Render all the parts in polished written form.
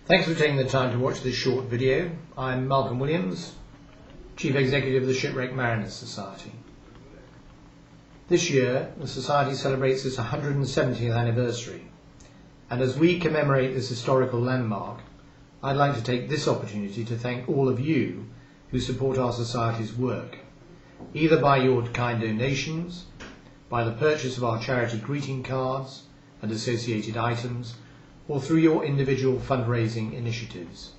Thanks for taking the time to watch this short video. I'm Malcolm Williams, Chief Executive of the Shipwrecked Mariners Society. This year, the Society celebrates its 170th anniversary, and as we commemorate this historical landmark, I'd like to take this opportunity to thank all of you who support our Society's work, either by your kind donations, by the purchase of our charity greeting cards and associated items, or through your individual fundraising initiatives.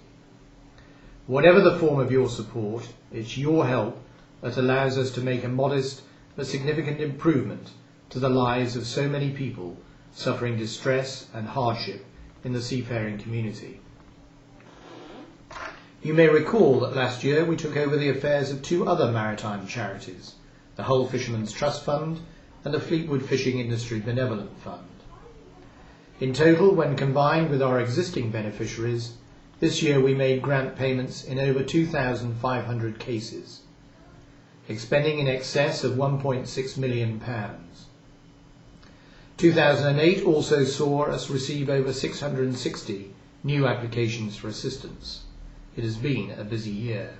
Whatever the form of your support, it's your help that allows us to make a modest but significant improvement to the lives of so many people suffering distress and hardship in the seafaring community. You may recall that last year we took over the affairs of two other maritime charities, the Hull Fishermen's Trust Fund and the Fleetwood Fishing Industry Benevolent Fund. In total, when combined with our existing beneficiaries, this year we made grant payments in over 2,500 cases, expending in excess of £1.6 million. 2008 also saw us receive over 660 new applications for assistance. It has been a busy year.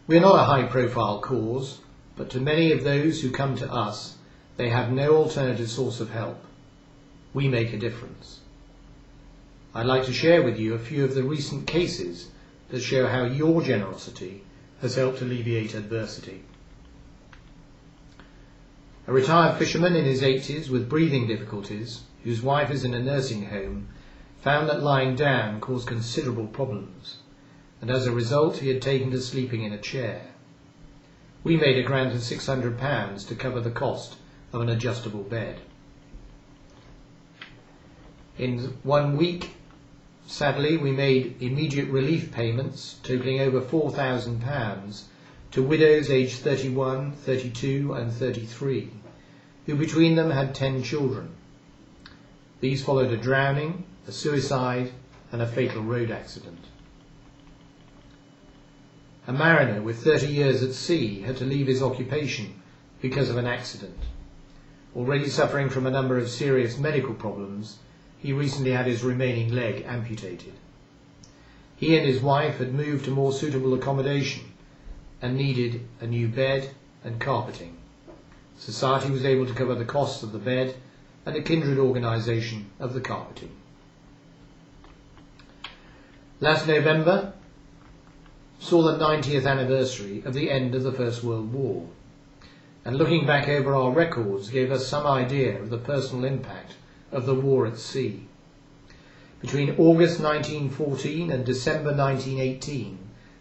We are not a high-profile cause, but to many of those who come to us, they have no alternative source of help. We make a difference. I'd like to share with you a few of the recent cases that show how your generosity has helped alleviate adversity. A retired fisherman in his 80s with breathing difficulties, whose wife is in a nursing home, found that lying down caused considerable problems, and as a result he had taken to sleeping in a chair. We made a grant of £600 to cover the cost of an adjustable bed. In 1 week, sadly, we made immediate relief payments totaling over £4,000 to widows aged 31, 32 and 33, who between them had 10 children. These followed a drowning, a suicide and a fatal road accident. A mariner with 30 years at sea had to leave his occupation because of an accident. Already suffering from a number of serious medical problems, he recently had his remaining leg amputated. He and his wife had moved to more suitable accommodation and needed a new bed and carpeting. Society was able to cover the costs of the bed and a kindred organisation of the carpeting. Last November saw the 90th anniversary of the end of the First World War, and looking back over our records gave us some idea of the personal impact of the war at sea. Between August 1914 and December 1918,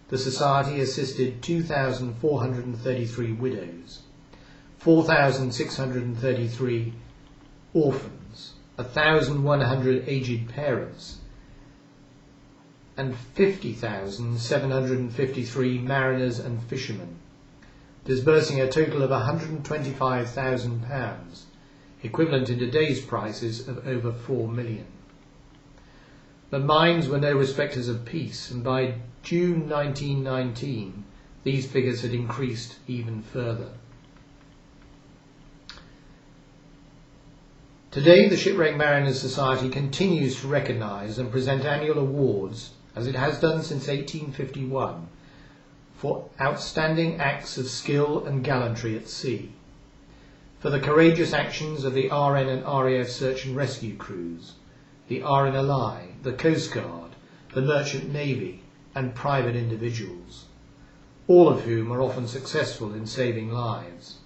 the Society assisted 2,433 widows, 4,633 orphans, 1,100 aged parents, and 50,753 mariners and fishermen, disbursing a total of £125,000, equivalent in today's prices of over 4 million. But mines were no respecters of peace, and by June 1919 these figures had increased even further. Today the Shipwrecked Mariners Society continues to recognise and present annual awards, as it has done since 1851, for outstanding acts of skill and gallantry at sea, for the courageous actions of the RN and RAF search and rescue crews, the RNLI, the Coast Guard, the Merchant Navy and private individuals, all of whom are often successful in saving lives.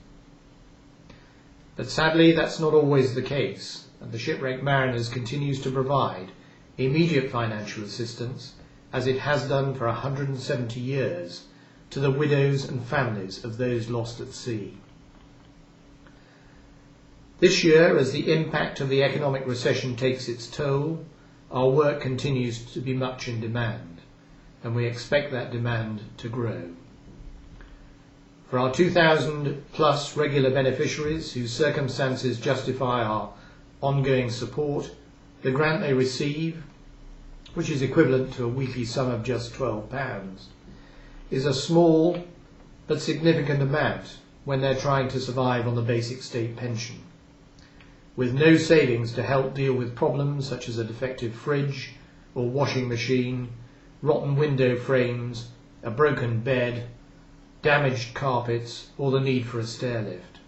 But sadly that's not always the case, and the Shipwrecked Mariners continues to provide immediate financial assistance, as it has done for 170 years, to the widows and families of those lost at sea. This year, as the impact of the economic recession takes its toll, our work continues to be much in demand, and we expect that demand to grow. For our 2,000 plus regular beneficiaries whose circumstances justify our ongoing support, the grant they receive, which is equivalent to a weekly sum of just £12, is a small but significant amount when they're trying to survive on the basic state pension. with no savings to help deal with problems such as a defective fridge or washing machine, rotten window frames, a broken bed, damaged carpets, or the need for a stair lift.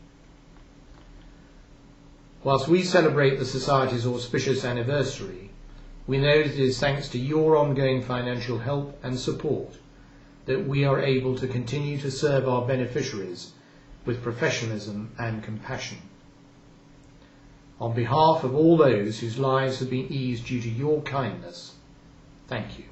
Whilst we celebrate the Society's auspicious anniversary, we know that it is thanks to your ongoing financial help and support that we are able to continue to serve our beneficiaries with professionalism and compassion. On behalf of all those whose lives have been eased due to your kindness, thank you.